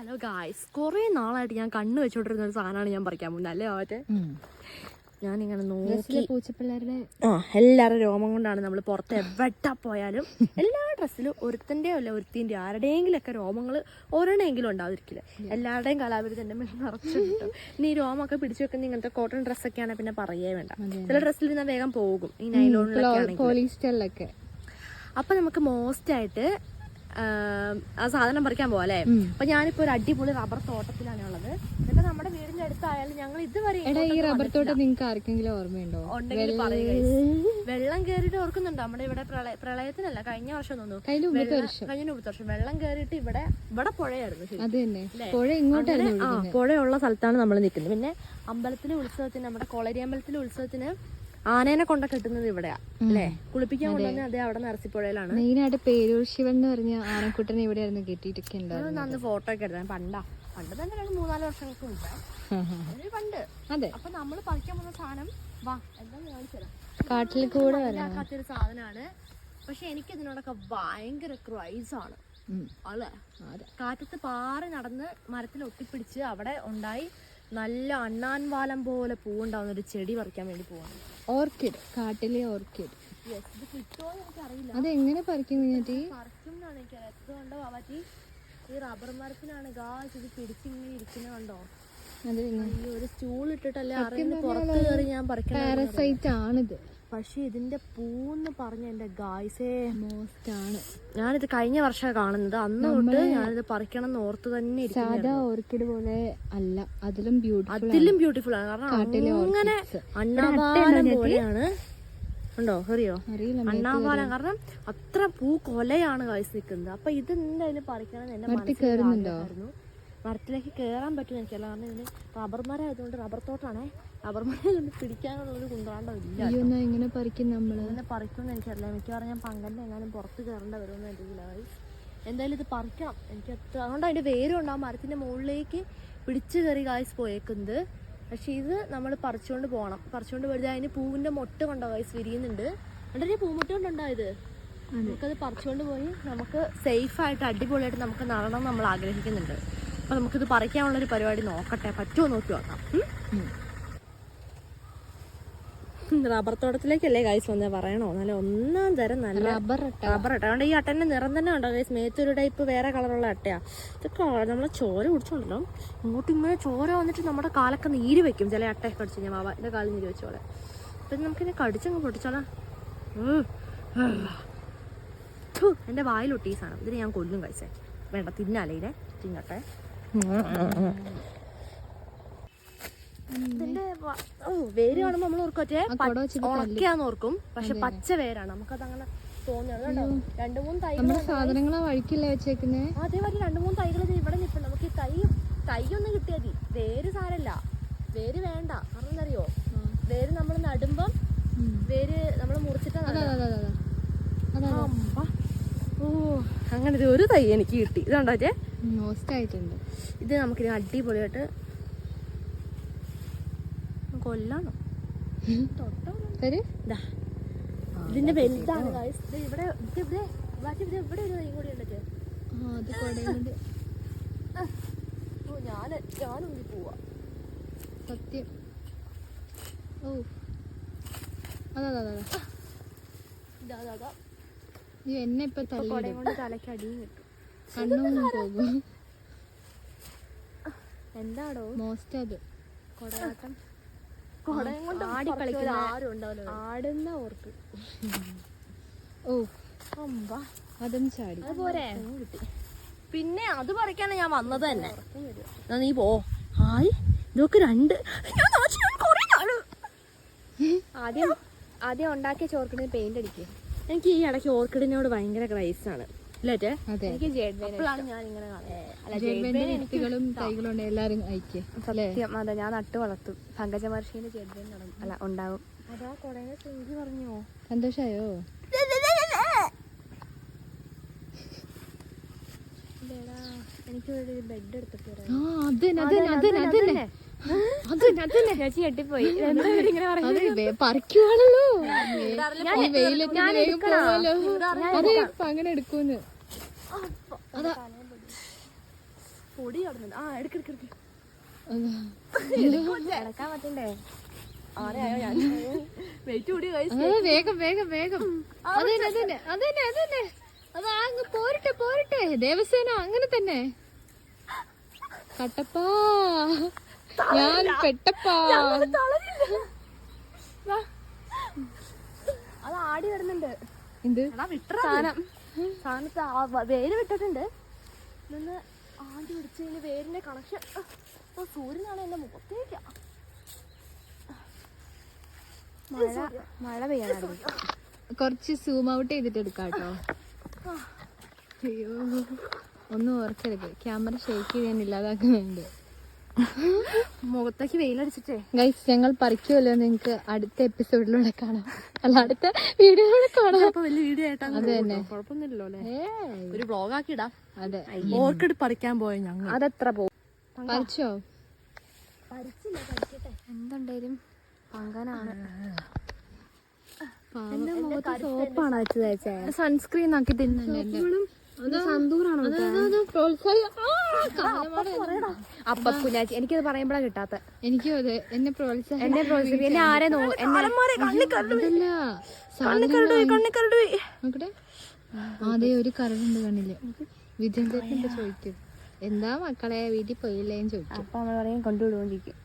Hello guys, കുറേ നാളായിട്ട് ഞാൻ കണ്ണ് വെച്ചോണ്ടിരുന്ന ഒരു സാധനമാണ് ഞാൻ പറിക്കാൻ പോകുന്നത്. അല്ലേ ആവട്ടെ, ഞാനിങ്ങനെ നോക്കി പൂച്ചപ്പിള്ളേരുടെ എല്ലാവരുടെ രോമം കൊണ്ടാണ് നമ്മൾ പുറത്ത് എവിടെ പോയാലും എല്ലാ ഡ്രസ്സിലും ഒരുത്തൻ്റെയോ അല്ല ഒരുത്തിൻ്റെയോ ആരുടെയെങ്കിലും ഒക്കെ രോമങ്ങൾ ഒരെണ്ണമെങ്കിലും ഉണ്ടാവിരിക്കില്ല. എല്ലാവരുടെയും കലാവിരുദ്ധ എൻ്റെ മേൽ നിറച്ചിട്ടും ഇനി ഈ രോമൊക്കെ പിടിച്ചു വെക്കുന്ന ഇങ്ങനത്തെ കോട്ടൺ ഡ്രസ്സൊക്കെയാണ് പിന്നെ പറയേ വേണ്ട. ചില ഡ്രസ്സിൽ നിന്ന് വേഗം പോകും ഈ നൈലോണിലൊക്കെ. പോളിസ്റ്ററിലൊക്കെ അപ്പൊ നമുക്ക് മോസ്റ്റ് ആയിട്ട് ആ സാധനം പറിക്കാൻ പോവാല്ലേ. അപ്പൊ ഞാനിപ്പോ ഒരു അടിപൊളി റബ്ബർ തോട്ടത്തിലാണ് ഉള്ളത്. ഇതൊക്കെ നമ്മുടെ വീടിന്റെ അടുത്തായാലും ഞങ്ങൾ ഇതുവരെ ഈ റബ്ബർ തോട്ടം നിങ്ങൾക്ക് ആർക്കെങ്കിലും ഓർമ്മയുണ്ടോ? ഉണ്ടെങ്കിൽ പറയുക. വെള്ളം കയറിയിട്ട് ഓർക്കുന്നുണ്ടോ? നമ്മുടെ ഇവിടെ പ്രളയത്തിനല്ല, കഴിഞ്ഞ വർഷം തോന്നുന്നു, കഴിഞ്ഞ 20 വർഷം വെള്ളം കയറിയിട്ട് ഇവിടെ പുഴയായിരുന്നു. പുഴയുള്ള സ്ഥലത്താണ് നമ്മൾ നിൽക്കുന്നത്. പിന്നെ അമ്പലത്തിലെ ഉത്സവത്തിന്, നമ്മുടെ കൊളരി അമ്പലത്തിലെ ഉത്സവത്തിന് ആനേനെ കൊണ്ടൊക്കെ കിട്ടുന്നത് ഇവിടെയാ അല്ലേ. കുളിപ്പിക്കാൻ കൊണ്ടുവന്ന് അതേ അവിടെ നരസിപ്പുഴയിലാണ്. മെയിനായിട്ട് പേരൂർ ശിവൻ എന്ന് പറഞ്ഞ ആനക്കുട്ടനെ ഇവിടെയായിരുന്നു കെട്ടിയിട്ടൊക്കെ ഉണ്ടായിരുന്നു. അന്ന് ഫോട്ടോ ഒക്കെ എടുത്താൽ പണ്ട് തന്നെ 2-3-4 വർഷങ്ങൾക്ക് മുമ്പ് പണ്ട്. അതെ. അപ്പൊ നമ്മള് പറിക്കാൻ പോകുന്ന സാധനം എന്താന്ന് കാണിച്ചു തരാം. കാട്ടിൽ കൂടെ വരാത്തൊരു സാധനമാണ്. പക്ഷെ എനിക്ക് ഇതിനോടൊക്കെ ഭയങ്കര ക്രൈസ് ആണ്. അല്ലേ, കാറ്റത്ത് പാറി നടന്ന് മരത്തിൽ ഒട്ടിപ്പിടിച്ച് അവിടെ ഉണ്ടായി നല്ല അണ്ണാൻവാലം പോലെ പൂവുണ്ടാവുന്ന ഒരു ചെടി പറിക്കാൻ വേണ്ടി പോവാണ്. ഓർക്കിഡ്, കാട്ടിലെ ഓർക്കിഡ്. ഇത് കിട്ടുമോ എനിക്ക് അറിയില്ല. അതെങ്ങനെ പറിക്കും? പറിക്കും എന്നാണ് എനിക്ക് എത്തുകൊണ്ടോ പറ്റി. ഈ റബ്ബർ മരത്തിനാണ് ഇത് പിടിച്ചിങ്ങനെ ഇരിക്കുന്നുണ്ടോ? ഒരു സ്റ്റൂൾ ഇട്ടിട്ടല്ലേ അറിയുന്നത്. പുറത്ത് കയറി ഞാൻ പറിക്കണം. പാരസൈറ്റ് ആണിത്. പക്ഷെ ഇതിന്റെ പൂന്ന് പറഞ്ഞ എന്റെ ഗായ്സേ മോസ്റ്റ് ആണ്. ഞാനിത് കഴിഞ്ഞ വർഷം കാണുന്നത്. അന്ന് തൊട്ട് ഞാനിത് പറിക്കണം എന്ന് ഓർത്ത് തന്നെ. സാധാ ഓർക്കിഡ് പോലെ അല്ല, അതിലും ബ്യൂട്ടിഫുൾ ആണ്. കാരണം അങ്ങനെ അണ്ണാവാലം പോലെയാണ്. ഉണ്ടോ? അറിയോ? അണ്ണാവാലം. കാരണം അത്ര പൂ കൊലയാണ് ഗായ്സ് നിൽക്കുന്നത്. അപ്പൊ ഇത് എന്തായാലും പറിക്കണം എന്റെ മനസ്സിലായിരുന്നു. മരത്തിലേക്ക് കയറാൻ പറ്റും എനിക്കല്ല. കാരണം ഇതിന് റബ്ബർ മരം ആയതുകൊണ്ട്, റബ്ബർ തോട്ടാണേ, റബ്ബർ മരം പിടിക്കാനുള്ള ഒരു കുണ്ടാണ്ടോ ഇല്ല. ഇങ്ങനെ പറിക്കും പറിക്കുമെന്ന് എനിക്കറിയില്ല. മിക്കവാറും ഞാൻ പങ്കലിന് എങ്ങാനും പുറത്ത് കയറേണ്ട വരുമെന്ന് എൻ്റെ ഇതിലായി. എന്തായാലും ഇത് പറിക്കണം എനിക്ക്. അതുകൊണ്ട് അതിൻ്റെ വേരും ഉണ്ടാവും മരത്തിൻ്റെ മുകളിലേക്ക് പിടിച്ച് കയറി ഗായ്സ് പോയേക്കുന്നത്. പക്ഷെ ഇത് നമ്മൾ പറിച്ചുകൊണ്ട് പോകണം. പറിച്ചുകൊണ്ട് വരുന്നത് അതിന് പൂവിൻ്റെ മൊട്ട് കൊണ്ടോ ഗായ്സ് വിരിയുന്നുണ്ട്. എന്നിട്ട് പൂമുട്ട കൊണ്ടുണ്ടായത്. നമുക്കത് പറിച്ചുകൊണ്ട് പോയി നമുക്ക് സേഫായിട്ട് അടിപൊളിയായിട്ട് നമുക്ക് നടണം നമ്മൾ ആഗ്രഹിക്കുന്നുണ്ട്. അപ്പൊ നമുക്കിത് പറിക്കാനുള്ളൊരു പരിപാടി നോക്കട്ടെ, പറ്റുമോ നോക്കി നോക്കാം. റബ്ബർ തോട്ടത്തിലേക്കല്ലേ ഗൈസ് വന്നേ പറയണോ? നല്ല ഒന്നാം തരം നല്ല റബ്ബർ അട്ട. അതുകൊണ്ട് ഈ അട്ടന്റെ നിറം തന്നെ ഉണ്ടോ ഗൈസ്? മേത്തൊരു ടൈപ്പ് വേറെ കളറുള്ള അട്ടയാ. ഇതൊക്കെ നമ്മളെ ചോര കുടിച്ചോണ്ടല്ലോ. ഇങ്ങോട്ടും ഇങ്ങനെ ചോര വന്നിട്ട് നമ്മുടെ കാലൊക്കെ നീര് വെക്കും. ചില അട്ടയൊക്കെ കടിച്ചു കഴിഞ്ഞാൽ ബാബ എന്റെ കാലിൽ നീര് വെച്ചോളെ. അപ്പൊ നമുക്കിനെ കടിച്ചങ്ങ് പൊട്ടിച്ചോളാം. എന്റെ വായിലൊട്ടി ഈ സാധനം. ഇതിന് ഞാൻ കൊല്ലും കഴിച്ചേ. വേണ്ട, തിന്നാലേ ഇതേ തിന്നട്ടെ. വേര് കാണുമ്പോ നമ്മൾ ഓർക്കും ഓർക്കും. പക്ഷെ പച്ച വേരാണ്. നമുക്കത് അങ്ങനെ തോന്നുന്നത്. 2-3 തൈകൾ സാധനങ്ങളെ വഴിക്കില്ല വെച്ചേക്കുന്നേ. അതേപോലെ 2-3 തൈകൾ ഇവിടെ നിൽപ്പുണ്ട്. നമുക്ക് ഈ തൈ ഒന്ന് കിട്ടിയാൽ മതി. വേര് സാരല്ല, വേര് വേണ്ട. കാരണം എന്തറിയോ, വേര് നമ്മൾ നടുമ്പം വേര് നമ്മൾ മുറിച്ചിട്ടാണ്. അങ്ങനെ ഒരു തൈ എനിക്ക് കിട്ടി. ഇതുണ്ടോ മോസ്റ്റ് ആയിട്ടുണ്ട്. ഇത് നമുക്കിനി അടിപൊളിയായിട്ട് കൊല്ലാണോ? ഇതിന്റെ വലുതാണ് ഇവിടെ. ഇവിടെ ഒരു തൈ കൂടി ഉണ്ട്. ഞാനൊന്നി പോവാ സത്യം. ഓ അതാ എന്നെ ഇപ്പൊ കൊടയും കൊണ്ട് തലയ്ക്ക് അടിയും കിട്ടും. കണ്ണും പോകും. എന്താടോ മോസ്റ്റ് അത് കൊടയാട്ടം. കൊടയും കൊണ്ട് ആടി കളിക്കുന്ന ആരും ഉണ്ടാവില്ല. ആടുന്ന ഓർക്ക്. ഓ അതും ചാടി. അതുപോലെ കിട്ടി. പിന്നെ അത് പറിക്കാണ് ഞാൻ വന്നത് തന്നെ. നീ പോ. ഹായ്, ഇതൊക്കെ 2 ആദ്യം ഉണ്ടാക്കിയ ചോർക്കിന് പെയിന്റ് അടിക്കുക. എനിക്ക് ഈ ഇടയ്ക്ക് ഓർക്കിഡിനോട് ഭയങ്കര ക്രൈസാണ്. എനിക്ക് ജേഡ്വേനാണ് ഞാൻ ഇങ്ങനെ തൈകളുണ്ട്. എല്ലാരും അയക്കുക. സത്യം. അതെ, ഞാൻ നട്ട് വളർത്തും. പങ്കജ മഹർഷീന്റെ ജേഡ്വേൻ ഉണ്ടാവും. അതാ കൊടേനെ ചെങ്കി പറഞ്ഞോ? സന്തോഷായോ? എനിക്ക് ബെഡ് എടുത്തിട്ട് ചേച്ചി കെട്ടിപ്പോയി. പറിക്കുവാണല്ലോ, അങ്ങനെ എടുക്കൂന്ന്. പൊടി കിടന്നുണ്ട്. ആ എടുക്കെടുക്ക് ഇടക്കാൻ പറ്റണ്ടേ? ആരെയായോ ഞാൻ വെയിറ്റ് കൂടി കഴിച്ചു. വേഗം വേഗം വേഗം. അതന്നെ അതന്നെ അതന്നെ അതന്നെ. അത് അങ്ങ് പോരട്ടെ പോരട്ടെ. ദേവസേന അങ്ങനെ തന്നെ. കട്ടപ്പാ ഞാൻ പെട്ടപ്പാ. അത് ആടി വരുന്നുണ്ട്. എന്ത് സാധനത്ത് വേര് വിട്ടിട്ടുണ്ട്. നിന്ന് ആടി പിടിച്ചതിന് വേരിന്റെ കണക്ഷൻ. സൂര്യനാണ് എന്റെ മുഖത്തേക്കാ. മഴ പെയ്യാനായിരുന്നു. കുറച്ച് സൂം ഔട്ട് ചെയ്തിട്ട് എടുക്കാം കേട്ടോ. അയ്യോ ഒന്നും ഓർക്കരുത്. ക്യാമറ ഷേക്ക് ചെയ്ത് ഞാൻ ഇല്ലാതാക്കുന്നുണ്ട്. മുഖത്തേക്ക് വെയിലടിച്ചിട്ടേ. ഗൈസ് ഞങ്ങൾ പറിക്കുമല്ലോ നിങ്ങൾക്ക് അടുത്ത എപ്പിസോഡിലൂടെ കാണാം. അല്ല അടുത്ത വീഡിയോയിലൂടെ കാണാം. വലിയ വീഡിയോ ആയിട്ടാ. അത് തന്നെ. കുഴപ്പമൊന്നുമില്ലല്ലോ അല്ലേ? ഒരു വ്ളോഗ് ആക്കി ഇടാം. അതെ. ഓർക്കിഡ് പറിക്കാൻ പോയ ഞങ്ങൾ. അതെത്ര പോകും? പറിച്ചോ? എന്തുണ്ടായാലും പങ്കാനാണ്. സോപ്പാണ് സൺസ്ക്രീൻ ആക്കി തിന്നുന്നുണ്ട്. അപ്പൊ കുഞ്ഞാച്ചി എനിക്കത് പറയുമ്പോഴാ കിട്ടാത്ത. എനിക്കും അതെ. എന്നെ പ്രോത്സാഹനം എന്നെ ആരെ നോക്കട്ടെ. അതെ ഒരു കരടുണ്ട് കണ്ണില്. വിജയൻ ചേട്ടൻ്റെ ചോദിക്കും എന്താ മക്കളെ വീട്ടിൽ പോയില്ലേന്ന് ചോദിക്കും. അപ്പൊ നമ്മൾ പറയും കൊണ്ടുവിടുകൊണ്ടിരിക്കും.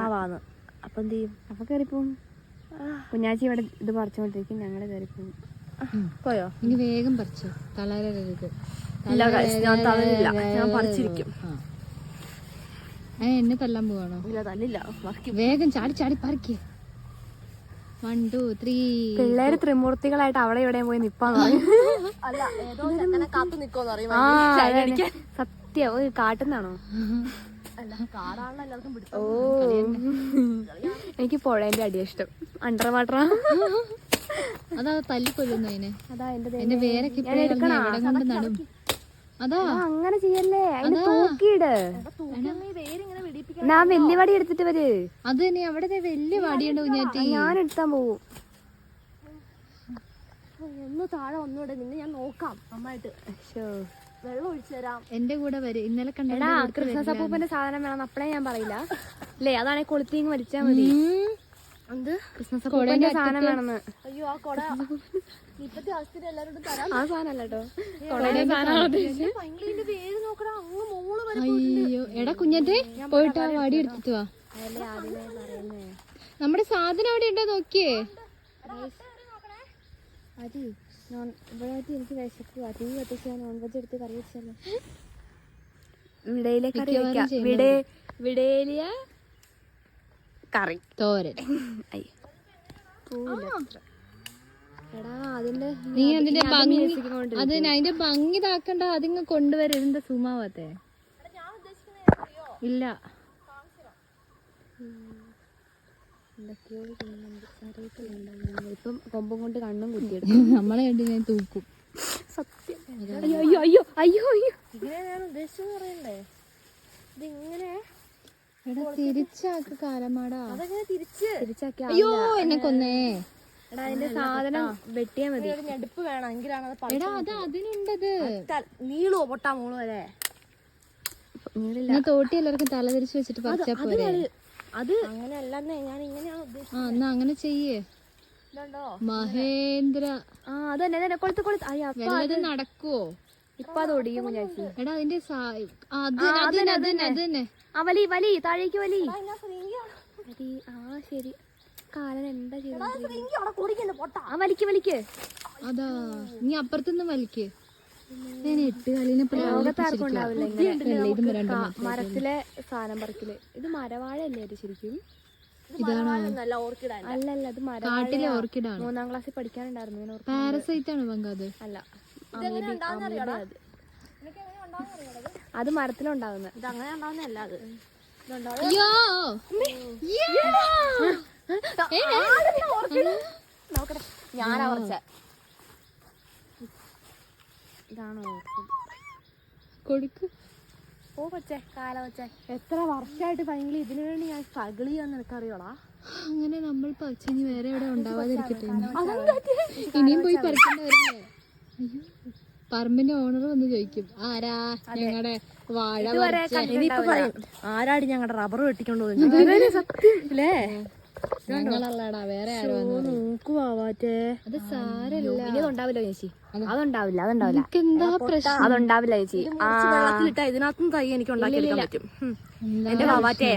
ആവാന്ന്. അപ്പൊ എന്ത് ചെയ്യും? അപ്പൊ കയറിപ്പോവും. കുഞ്ഞാച്ചി ഇവിടെ ഇത് പറിച്ചോണ്ടിരിക്കും. ഞങ്ങള് കയറിപ്പോവും. പോയോ? ഇനി വേഗം പറിച്ചോ. തളരരുത്. ഞാൻ പറിച്ചിരിക്കും. എന്നെ തല്ലാൻ പോവാണോ? ഇല്ല തല്ലില്ല. വേഗം ചാടി ചാടി പറിക്ക്. 1 2 3. പിള്ളേര് ത്രിമൂർത്തികളായിട്ട് അവിടെ ഇവിടെ പോയി നിപ്പാന്ന് പറയും. സത്യം. ഒരു കാട്ടുന്നാണോ? ഓ എനിക്ക് പുഴേന്റെ അടിയ ഇഷ്ടം. Under water. അതാ തല്ലിക്കൊല്ലുന്നു അതിനെ. അതാ എന്റെ വേരൊക്കെ എവിടെ കൊണ്ട് നടും. അതാ അങ്ങനെ ചെയ്യല്ലേ. അതിന് തൂക്കിയിട്. ഞാൻ വലിയ വടി എടുത്തിട്ട് വര്. അത് തന്നെ അവിടെ വലിയ വടിയുണ്ട് കുഞ്ഞാറ്റി. ഞാൻ എടുത്താൻ പോവും. ഒന്ന് താഴെ ഒന്നുകൂടെ നിന്ന് ഞാൻ നോക്കാം നന്നായിട്ട്. വെള്ളം ഒഴിച്ചു തരാം. എന്റെ കൂടെ വരും. ഇന്നലെ കണ്ടാ ക്രിസ്മസ് അപ്പൂപ്പന്റെ സാധനം വേണം. അപ്പളേ ഞാൻ പറയില്ല അല്ലേ. അതാണെങ്കിൽ കൊളുത്തിങ് വലിച്ചാ മതി. എന്ത് ക്രിസ്മസ് അപ്പൂപ്പന്റെ സാധനം വേണമെന്ന്. അയ്യോ ആ കൊട ഇപ്പത്തെ അവസ്ഥയിൽ എല്ലാവരോടും തരാം. ആ സാധനം അല്ല കേട്ടോ. അയ്യോ എടാ കുഞ്ഞാറ്റെ പോയിട്ട് ആ വടി എടുത്തിട്ട് വാ. നമ്മുടെ സാധനം അവിടെ ഉണ്ടോ നോക്കിയേ. എനിക്ക് വിശക്കുക. തീ കത്തിച്ച് നോൺ വെജ് എടുത്ത് കറി വെച്ചല്ലോ. വിടയിലെ കറി വെക്കാം. വിടേലിയ കറി തോരൻ. എടാ അതിന്റെ നീ അതിന്റെ ഭംഗി അതിന്റെ ഭംഗി ഇതാക്കണ്ട. അതിങ്ങ് കൊണ്ടുവരുന്നത് സുമാവത്തെ ഇല്ല. ഇപ്പം കൊമ്പും കൊണ്ട് കണ്ണും കുത്തിയെടുക്കും. നമ്മളെ കണ്ട് ഞാൻ തൂക്കും. സത്യം. അയ്യോ അയ്യോ അയ്യോ അയ്യോ അയ്യോ. ഇങ്ങനെ ഞാൻ ഉദ്ദേശിച്ചെന്ന് പറയണ്ടേ. ഇതിങ്ങനെ തിരിച്ചാക്ക് കാലമാടാ. അതെങ്ങനെ തിരിച്ചാക്കി? അയ്യോ എന്നെ കൊന്നേ. എടാ അതിന്റെ സാധനം വെട്ടിയാ മതി. ഞെടുപ്പ് വേണം എങ്കിലാണ് എടാ അത് അതിനുണ്ടത്. നീളോ പൊട്ടാ മോള് വരെ നീളില്ല. തോട്ടി എല്ലാവർക്കും തല തിരിച്ചു വെച്ചിട്ട് പറിച്ചാ പോരെ. അത് അങ്ങനെ അല്ലെന്നേ ഞാൻ ഇങ്ങനെയാണ് ഉദ്ദേശിച്ചത്. ആ എന്നാ അങ്ങനെ ചെയ്യേ. മഹേന്ദ്ര. ആ അതന്നെ കൊളുത്ത് കൊളുത്ത്. വല്ലതും നടക്കുവോ? ഇപ്പൊ അത് ഒടിയും കുഞ്ഞാച്ചി. എടാ അതിന്റെ അതന്നെ. ആ വലി വലി താഴേക്ക് വലി. ആ ശരി. കാലൻ എന്താ ചെയ്യുന്നത്? ആ വലിക്ക് വലിക്ക്. അതാ നീ അപ്പുറത്തുനിന്ന് വലിക്ക്. ഞാൻ 8 കാലിനെ ലോകത്താർക്കും ഉണ്ടാവില്ല മരത്തിലെ സാധനം പറിക്കല്. ഇത് മരവാഴയല്ലേ അത് ശരിക്കും? അല്ലല്ല അത് കാട്ടിലെ ഓർക്കിഡാണ്. 3ാം ക്ലാസ്സിൽ പഠിക്കാനുണ്ടായിരുന്നു. പാരസൈറ്റ് ആണ് പങ്കത്. അല്ല അത് മരത്തിലുണ്ടാവുന്നത്. ഇത് അങ്ങനെ ഉണ്ടാവുന്നതല്ല. അത് നോക്കട്ടെ. ഞാനാ പറിച്ച. ഇതാണോ കൊടുക്ക്. ഓ പച്ചേ കാല പച്ചേ. എത്ര വർഷമായിട്ട് ഭയങ്കര ഇതിനു വേണ്ടി ഞാൻ സ്ട്രഗിൾ ചെയ്യാന്ന് നിനക്കറിയോളാ. അങ്ങനെ നമ്മൾ പറിച്ചു വേറെ എവിടെ ഉണ്ടാവാതിരിക്കട്ടെ. ഇനിയും പോയി പറിക്കേണ്ട വരില്ലേ? പറമ്പിന്റെ ഓണർ വന്ന് ചോദിക്കും ആരാ ഞങ്ങളുടെ വാഴ ഇനിയിപ്പോ പറയും ആരാടി ഞങ്ങളുടെ റബ്ബർ വെട്ടിക്കൊണ്ട് പോകുന്നത് സത്യം അല്ലേ? ഞങ്ങളല്ലടാ വേറെ ആരോ നോക്കുവാറ്റേ അത് സാരല്ല. ഇനി അതുണ്ടാവില്ല ചേച്ചി, അതുണ്ടാവില്ല എന്താ പ്രശ്നം? അതുണ്ടാവില്ല ചേച്ചി. വെള്ളത്തിലിട്ട ഇതിനകത്തും തൈ എനിക്ക് ഉണ്ടാക്കിയെടുക്കാൻ പറ്റും. എന്റെ വാവാറ്റേ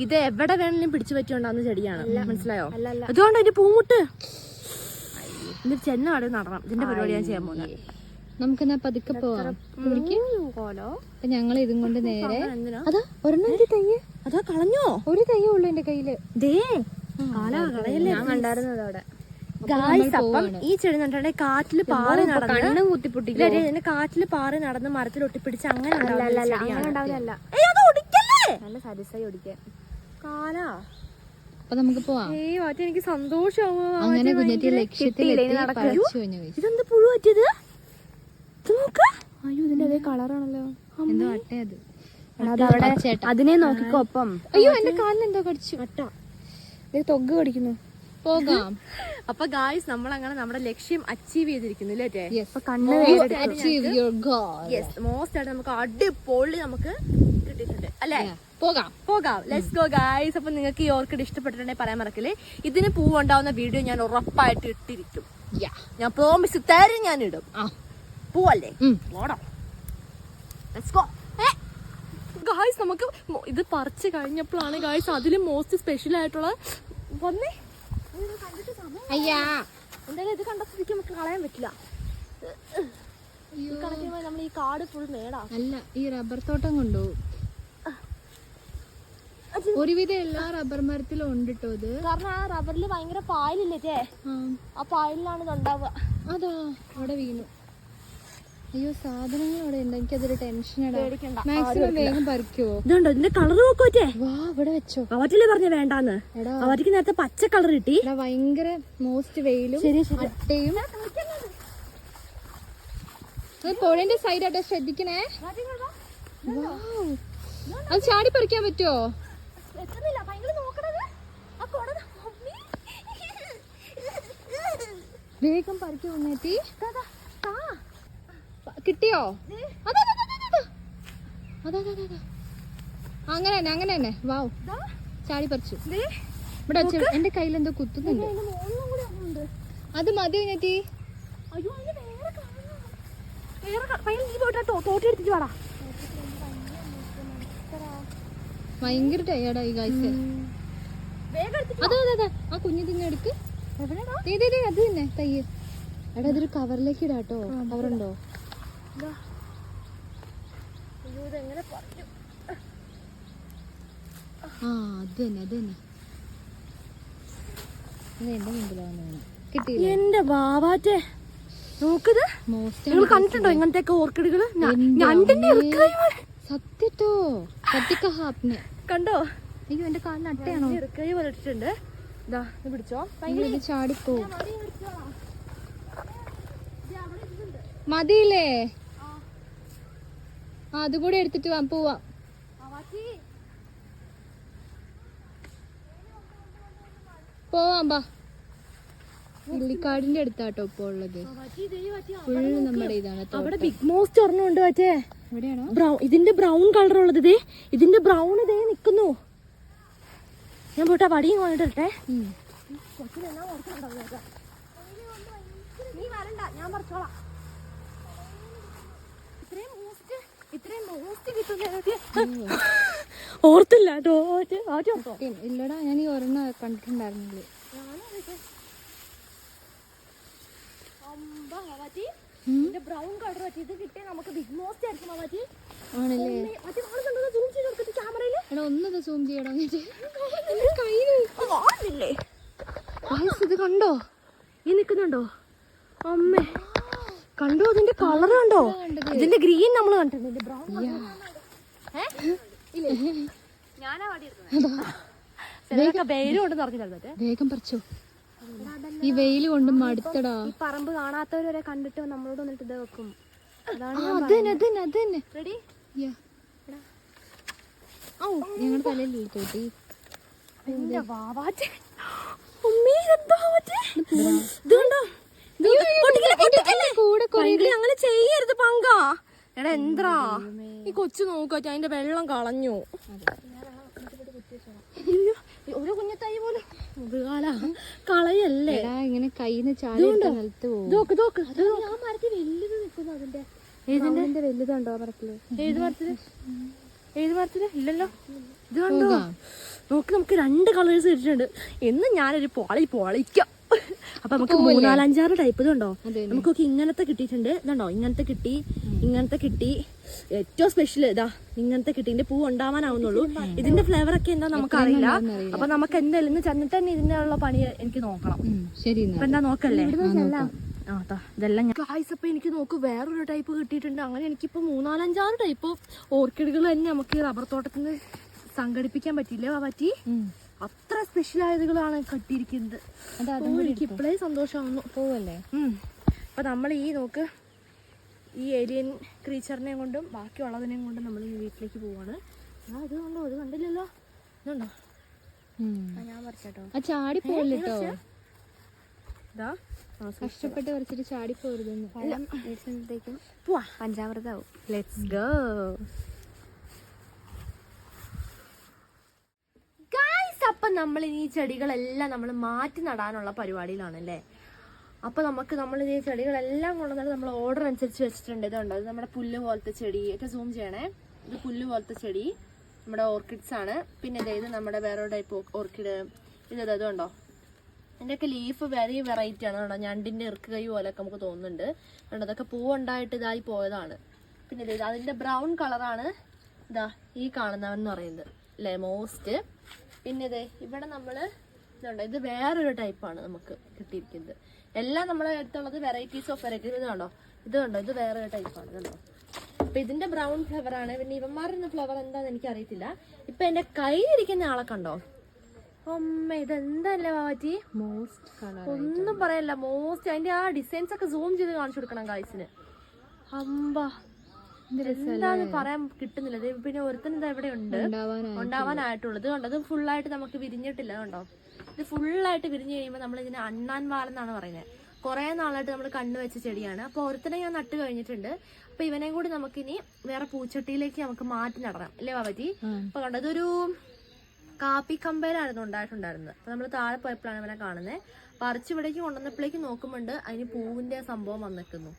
ഇത് എവിടെ വേണമെങ്കിലും പിടിച്ചു പറ്റിയുണ്ടാവുന്ന ചെടിയാണ്, മനസ്സിലായോ? അതുകൊണ്ട് അതിന്റെ പൂമുട്ട് എന്നിട്ട് ചെന്ന അവിടെ നടണം. ഇതിന്റെ പരിപാടി ഞാൻ ചെയ്യാൻ പോകുന്നത്. നമുക്കെന്നാ പതുക്കെ പോവാം. അപ്പൊ ഞങ്ങൾ ഇതും കൊണ്ട് നേരെ അതാ ഒരെണ്ണം തൈ അതാ കളഞ്ഞോ? ഒരു തയ്യേ ഉള്ളു എന്റെ കയ്യില്. ഞാൻ കണ്ടായിരുന്നത് അവിടെ. അപ്പം ഈ ചെടി നട്ടുണ്ടെ കാറ്റില് പാറി നടന്ന് കുത്തിപ്പൊട്ടില്ല, കാറ്റില് പാറി നടന്ന് മരത്തിൽ ഒട്ടിപ്പിടിച്ച് അങ്ങനെ നല്ല സരിസായി ഒടിക്കാൻ കാലാ. അപ്പൊ നമുക്ക് പോവാം. എനിക്ക് സന്തോഷമാവും. അങ്ങനെ കുഞ്ഞേറ്റി ലക്ഷ്യത്തിലെത്തി പറിച്ചു കഴിഞ്ഞു. ഇതെന്ത് പുഴു പറ്റിയത്? അയ്യോ ഇതിന്റെ അതേ കളറാണല്ലോ. എന്തോ അട്ടയത്. അതിനെ നോക്കിക്കോ. ഒപ്പം അയ്യോ എന്റെ കാലിൽ എന്തോ കടിച്ചു. അട്ട തൊഗ് കടിക്കുന്നു. പോകാം. അപ്പൊ ഗായ്സ് നമ്മൾ അങ്ങനെ നമ്മുടെ ലക്ഷ്യം അച്ചീവ് ചെയ്തിരിക്കുന്നു അല്ലേ? മോസ്റ്റ് ആയിട്ട് നമുക്ക് അടിപൊളി നമുക്ക് കിട്ടിയിട്ടുണ്ട് അല്ലേ? പോകാം. Let's go guys. അപ്പൊ നിങ്ങൾക്ക് ഈ ഓർക്കിഡ് ഇഷ്ടപ്പെട്ടിട്ടുണ്ടെങ്കിൽ പറയാൻ മറക്കല്ലേ. ഇതിന് പൂവുണ്ടാവുന്ന വീഡിയോ ഞാൻ ഉറപ്പായിട്ട് ഇട്ടിരിക്കും. ഞാൻ പ്രോമിസ് തരും, ഞാൻ ഇടും. പൂവല്ലേ? Let's go. ഗായ്സ് നമുക്ക് ഇത് പറിച്ച് കഴിഞ്ഞപ്പോഴാണ് ഗായ്സ് അതിലും മോസ്റ്റ് സ്പെഷ്യൽ ആയിട്ടുള്ള വന്നേ. എന്തായാലും ഇത് കണ്ട സ്ഥിതിക്ക് നമുക്ക് കളയാൻ പറ്റില്ല. കണക്കിന് നമ്മൾ ഈ കാട് ഫുൾ മേടാ. അല്ല ഈ റബ്ബർ തോട്ടം കൊണ്ടുപോകും. ഒരുവിധം എല്ലാ റബ്ബർ മരത്തിലും ഉണ്ട് കേട്ടോ ഇത്. കാരണം ആ റബ്ബറിൽ ഭയങ്കര പായലില്ലേ? ആ പായലിലാണ് ഇത് ഉണ്ടാവുക. അതാ അവിടെ വീണു. അയ്യോ സാധനങ്ങൾ അവിടെ ഉണ്ട്. എനിക്കതൊരു ടെൻഷൻ. മാക്സിമം വേഗം പറിക്കുവോ? ഇതുണ്ടോ ഇതിന്റെ കളർ നോക്കോറ്റേ? വാ ഇവിടെ വെച്ചോ. അവറ്റില്ലേ പറഞ്ഞ വേണ്ടാന്ന്. അവർക്ക് നേരത്തെ പച്ച കളർ കിട്ടി. ഭയങ്കര മോസ്റ്റ് വെയിലും അട്ടയും. പുഴന്റെ സൈഡാട്ടെ ശ്രദ്ധിക്കണേ. അത് ചാടി പറിക്കാൻ പറ്റുമോ? വേഗം പറിക്കോ നേറ്റി. കിട്ടിയോ? അങ്ങനെ തന്നെ വാവ് ചാടി പറിച്ചു. ഇവിടെ എന്റെ കയ്യിൽ എന്തോ കുത്തുന്നുണ്ട്. അത് മതി നേറ്റി. ഭയങ്കര ടയേർഡായി ഗായ്സ്. അതെ ആ കുഞ്ഞു തന്നെ എടുക്ക്. അത് തന്നെ തയ്യ്. എടാ അതൊരു കവറിലേക്ക് ഇടാട്ടോ. കവറുണ്ടോ? അത് തന്നെ എന്റെ മുമ്പിലാണ്. കിട്ടിയില്ല എന്റെ ബാവാറ്റേ. നോക്കത് നിങ്ങൾ കണ്ടിട്ടുണ്ടോ ഇങ്ങനത്തെ ഓർക്കിഡുകള്? സത്യട്ടോ സത്യക്കഹാപ്നെ കണ്ടോ? അയ്യോ എന്റെ കാലിന് അട്ടയാണോ? ഇറക്കൈ പോലെ ഇട്ടിട്ടുണ്ട്. ഇതാ പിടിച്ചോ. ചാടിപ്പോ മതിയില്ലേ? അതുകൂടെ എടുത്തിട്ട് പോവാം. ബാ. ഇല്ലിക്കാടിന്റെ അടുത്താട്ടോ ഇപ്പൊ ഉള്ളത്. ഫുള്ള് നമ്മുടെ ഇതാണ്. അവിടെ ബിഗ് മോസ്റ്റ് ഒരെണ്ണമുണ്ട് മറ്റേ. എവിടെയാണോ ഇതിന്റെ ബ്രൗൺ കളർ ഉള്ളത്? ഇതിന്റെ ബ്രൗൺ ഇതേ നിക്കുന്നു. ഞാൻ പോട്ടാ പടിയും കൊണ്ടിട്ടെ. നീ വരണ്ട, ഞാൻ പറിച്ചോളാം. ഓർത്തില്ല ഇല്ലടാ. ഞാൻ ഈ ഒരെണ്ണം കണ്ടിട്ടുണ്ടായിരുന്നില്ലേ. ബ്രൗൺ കളർ ഇത് കിട്ടിയ നമുക്ക് ബിഗ് മോസ്റ്റ് ആയിരിക്കും. ആണല്ലേ? എടാ ഒന്നത് സൂം ചെയ്യണം. ഇത് കണ്ടോ? ഈ നിക്കുന്നുണ്ടോ? അമ്മേ കണ്ടോ? അതിന്റെ കളർ കണ്ടോ? ഇതിന്റെ ഗ്രീൻ നമ്മൾ കണ്ടിട്ടുണ്ട്. ബ്രൗൺ വേഗം പറിച്ചോ. ഈ വെയില് കൊണ്ട് മടുത്തടാ. ഈ പറമ്പ് കാണാത്തവരെ കണ്ടിട്ട് നമ്മളോട് വന്നിട്ട് ഇത് വെക്കും. അതന്നെ റെഡി? ഞങ്ങളുടെ തലയിലുള്ള തോട്ടി. വാവാറ്റേ. കൂടെ പൈങ്കിളി അങ്ങനെ ചെയ്യരുത് പങ്കാ. എടാ എന്താ ഈ കൊച്ചു നോക്കാ, അതിന്റെ വെള്ളം കളഞ്ഞു. ഒരു കുഞ്ഞത്തായി പോലും മൃഗാല കളയല്ലേ. ഇങ്ങനെ കയ്യിന്ന് ചാടി നിലത്ത് പോകും. ആ മരത്തിൽ വലുത് നിൽക്കുന്നു. ഇതിന്റെ വലുതുണ്ടോ മരത്തില്? ഏത് മരത്തില് ഇല്ലല്ലോ. ഇത് കണ്ടോ നോക്ക്, നമുക്ക് 2 കളേഴ്സ് കിട്ടിയിട്ടുണ്ട്. എന്ന് ഞാനൊരു പൊളിക്കാം. അപ്പൊ നമുക്ക് 3-4-5 ടൈപ്പ് ഇതുണ്ടോ. നമുക്കൊക്കെ ഇങ്ങനത്തെ കിട്ടിയിട്ടുണ്ട്. ഇതുണ്ടോ ഇങ്ങനത്തെ കിട്ടി, ഇങ്ങനത്തെ കിട്ടി. ഏറ്റവും സ്പെഷ്യൽ ഇതാ ഇങ്ങനത്തെ കിട്ടി. ഇതിന്റെ പൂ ഉണ്ടാവാനാവുന്നുള്ളൂ. ഇതിന്റെ ഫ്ലേവർ ഒക്കെ എന്താ നമുക്കറിയില്ല. അപ്പൊ നമുക്ക് എന്തായാലും ഇന്ന് ചെന്നിട്ട് തന്നെ ഇതിന്റെ ഉള്ള പണി എനിക്ക് നോക്കണം. ശരി, അപ്പൊ എന്താ നോക്കല്ലേ. ഇതെല്ലാം ഗായ്സ്. അപ്പൊ എനിക്ക് നോക്ക് വേറൊരു ടൈപ്പ് കിട്ടിയിട്ടുണ്ട്. അങ്ങനെ എനിക്കിപ്പോ 3-4-5 ടൈപ്പ് ഓർക്കിഡുകൾ തന്നെ നമുക്ക് ഈ റബ്ബർ തോട്ടത്തിൽ നിന്ന് സംഘടിപ്പിക്കാൻ പറ്റിയില്ലേ പറ്റി. അത്ര സ്പെഷ്യൽ ആയതുകളാണ് കിട്ടിയിരിക്കുന്നത്. എനിക്ക് ഇപ്പോഴേ സന്തോഷമാവുന്നു. പോവല്ലേ. അപ്പൊ നമ്മൾ ഈ നോക്ക് ഈ ഏലിയൻ ക്രീച്ചറിനെയും കൊണ്ടും ബാക്കിയുള്ളതിനെയും കൊണ്ടും നമ്മൾ ഈ വീട്ടിലേക്ക് പോവാണ്. ഇത് കണ്ടോ, ഇത് കണ്ടില്ലല്ലോ. ഇതുണ്ടോ ഞാൻ പറിച്ചോ. ആ ചാടി പോവല്ലോ. ഇതാ കഷ്ടപ്പെട്ട് പറിച്ചിട്ട് ചാടി പോരുതെന്ന്. പോവാ, പഞ്ചാമൃതാവും. Let's go guys. അപ്പം നമ്മൾ ഈ ചെടികളെല്ലാം നമ്മൾ മാറ്റി നടാനുള്ള പരിപാടിയിലാണല്ലേ. അപ്പോൾ നമ്മൾ ഈ ചെടികളെല്ലാം കൊണ്ടുവന്നിട്ട് നമ്മൾ ഓർഡർ അനുസരിച്ച് വെച്ചിട്ടുണ്ട്. ഇതുണ്ട്, ഇത് നമ്മുടെ പുല്ല് പോലത്തെ ചെടി ഒക്കെ സൂം ചെയ്യണേ. ഇത് പുല്ല് പോലത്തെ ചെടി നമ്മുടെ ഓർക്കിഡ്സ് ആണ്. പിന്നെ ഇത് നമ്മുടെ വേറെ ടൈപ്പ് ഓർക്കിഡ്. ഇതുണ്ടോ, ഇതിൻ്റെയൊക്കെ ലീഫ് വെരി വെറൈറ്റി ആണ് കേട്ടോ. ഞണ്ടിൻ്റെ ഇറുക്ക് കൈ പോലെയൊക്കെ നമുക്ക് തോന്നുന്നുണ്ട്. കണ്ടോ, അതൊക്കെ പൂവുണ്ടായിട്ട് ഇതായി പോയതാണ്. പിന്നെ ഇത് അതിൻ്റെ ബ്രൗൺ കളറാണ് ഇതാ ഈ കാണുന്നവെന്ന് പറയുന്നത് അല്ലേ മോസ്റ്റ്. പിന്നെ ഇവിടെ നമ്മൾ ഇതുണ്ട്, ഇത് വേറൊരു ടൈപ്പാണ് നമുക്ക് കിട്ടിയിരിക്കുന്നത്. എല്ലാം നമ്മളെ അടുത്തുള്ളത് വെറൈറ്റീസ് ഓഫ് വെറൈറ്റീസ്. ഇതുണ്ടോ, ഇത് വേറൊരു ടൈപ്പാണ്. ഇതുണ്ടോ. അപ്പൊ ഇതിന്റെ ബ്രൗൺ ഫ്ലവർ ആണ്. പിന്നെ ഇവന്മാരുടെ ഫ്ലവർ എന്താന്ന് എനിക്ക് അറിയത്തില്ല. ഇപ്പൊ എന്റെ കയ്യിലിരിക്കുന്ന ആളെ കണ്ടോ. അമ്മ ഇതെന്തല്ലേ പറ്റി. മോസ്റ്റ് കളർ ഒന്നും പറയല്ല, മോസ്റ്റ്. അതിന്റെ ആ ഡിസൈൻസ് ഒക്കെ സൂം ചെയ്ത് കാണിച്ചു കൊടുക്കണം ഗായ്സിന്. അമ്പാ എന്താന്ന് പറയാൻ കിട്ടുന്നില്ല. പിന്നെ ഒരുത്തൻ ഇത് എവിടെ ഉണ്ട് ഉണ്ടാവാനായിട്ടുള്ളത് കണ്ടോ. ഇത് ഫുള്ളായിട്ട് നമുക്ക് വിരിഞ്ഞിട്ടില്ല കണ്ടോ. ഇത് ഫുള്ളായിട്ട് വിരിഞ്ഞു കഴിയുമ്പോൾ നമ്മൾ ഇതിനെ അണ്ണാൻ വാലെന്നാണ് പറയുന്നത്. കുറെ നാളായിട്ട് നമ്മൾ കണ്ണു വെച്ച ചെടിയാണ്. അപ്പോൾ ഒരുത്തനെ ഞാൻ നട്ട് കഴിഞ്ഞിട്ടുണ്ട്. അപ്പൊ ഇവനെയും കൂടി നമുക്കിനി വേറെ പൂച്ചട്ടിയിലേക്ക് നമുക്ക് മാറ്റി നടണം അല്ലേ പറ്റി. അപ്പൊ കണ്ടോ, ഇതൊരു കാപ്പി കമ്പയിലായിരുന്നു ഉണ്ടായിട്ടുണ്ടായിരുന്നത്. അപ്പൊ നമ്മൾ താഴെ പോയപ്പോഴാണ് ഇവനെ കാണുന്നത്. പറിച്ചിവിടേക്ക് കൊണ്ടുവന്നപ്പോഴേക്ക് നോക്കുമ്പോണ്ട് അതിന് പൂവിന്റെ സംഭവം വന്നിരിക്കുന്നു.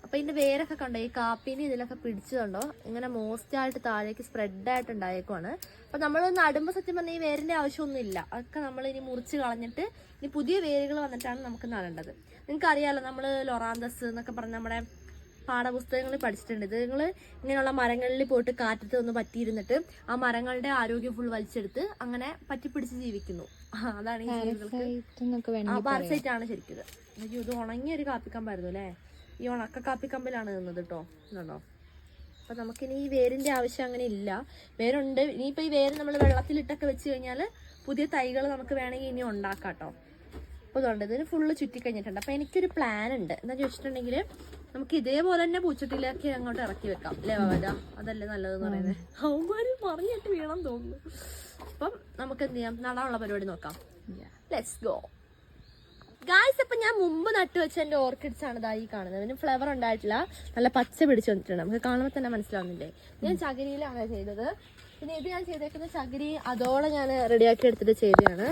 അപ്പൊ ഇതിന്റെ വേരൊക്കെ കണ്ടോ, ഈ കാപ്പിന് ഇതിലൊക്കെ പിടിച്ചതുണ്ടോ ഇങ്ങനെ മോസ്റ്റ് ആയിട്ട് താഴേക്ക് സ്പ്രെഡ് ആയിട്ട് ഉണ്ടായേക്കുവാണ്. അപ്പൊ നമ്മൾ നടുമ്പോൾ സത്യം പറഞ്ഞാൽ ഈ വേരിന്റെ ആവശ്യമൊന്നും ഇല്ല. അതൊക്കെ നമ്മൾ ഇനി മുറിച്ച് കളഞ്ഞിട്ട് ഇനി പുതിയ വേരുകൾ വന്നിട്ടാണ് നമുക്ക് നടേണ്ടത്. നിങ്ങൾക്ക് അറിയാലോ, നമ്മൾ ലൊറാന്തസ് എന്നൊക്കെ പറഞ്ഞ നമ്മുടെ പാഠപുസ്തകങ്ങളിൽ പഠിച്ചിട്ടുണ്ട്. ഇത് നിങ്ങൾ ഇങ്ങനെയുള്ള മരങ്ങളിൽ പോയിട്ട് കാറ്റത്ത് ഒന്ന് പറ്റിയിരുന്നിട്ട് ആ മരങ്ങളുടെ ആരോഗ്യം ഫുൾ വലിച്ചെടുത്ത് അങ്ങനെ പറ്റിപ്പിടിച്ച് ജീവിക്കുന്നു. അതാണ് ഈ ജീവികൾക്ക് പാരസൈറ്റ് ആണ് ശരിക്കും. ഇത് ഉണങ്ങിയ ഒരു കാപ്പിക്കമ്പായിരുന്നു അല്ലേ. ഈ ഉണക്ക കാപ്പിക്കമ്പിലാണ് നിന്നത് കേട്ടോ. ഇതുണ്ടോ. അപ്പൊ നമുക്കിനി ഈ വേരിന്റെ ആവശ്യം അങ്ങനെ ഇല്ല. വേരുണ്ട്. ഇനിയിപ്പോ ഈ വേര് നമ്മൾ വെള്ളത്തിലിട്ടൊക്കെ വെച്ച് കഴിഞ്ഞാൽ പുതിയ തൈകൾ നമുക്ക് വേണമെങ്കിൽ ഇനി ഉണ്ടാക്കാം കേട്ടോ. അപ്പോൾ ഇതുണ്ട്, ഇതിന് ഫുള്ള് ചുറ്റി കഴിഞ്ഞിട്ടുണ്ട്. അപ്പൊ എനിക്കൊരു പ്ലാൻ ഉണ്ട്. എന്താ ചോദിച്ചിട്ടുണ്ടെങ്കിൽ നമുക്ക് ഇതേപോലെ തന്നെ പൂച്ചട്ടിയിലേക്ക് അങ്ങോട്ട് ഇറക്കി വെക്കാം അല്ലേ ബാബാ. അതല്ലേ നല്ലതെന്ന് പറയുന്നത്. അവന്മാര് മറിഞ്ഞിട്ട് വീണം തോന്നുന്നു. അപ്പം നമുക്ക് എന്ത് ചെയ്യാം, നടാനുള്ള പരിപാടി നോക്കാം. Let's go guys. അപ്പൊ ഞാൻ മുമ്പ് നട്ടു വെച്ച എന്റെ ഓർക്കിഡ്സ് ആണ് ഇതായി കാണുന്നത്. അതിന് ഫ്ലവർ ഉണ്ടായിട്ടില്ല, നല്ല പച്ച പിടിച്ചു വന്നിട്ടുണ്ട്. നമുക്ക് കാണുമ്പോൾ തന്നെ മനസ്സിലാവുന്നില്ലേ. ഞാൻ ചകിരിയിലാണ് ചെയ്തത്. പിന്നെ ഇത് ഞാൻ ചെയ്തേക്കുന്ന ചകിരി അതോടെ ഞാൻ റെഡിയാക്കി എടുത്തിട്ട് ചെയ്തതാണ്.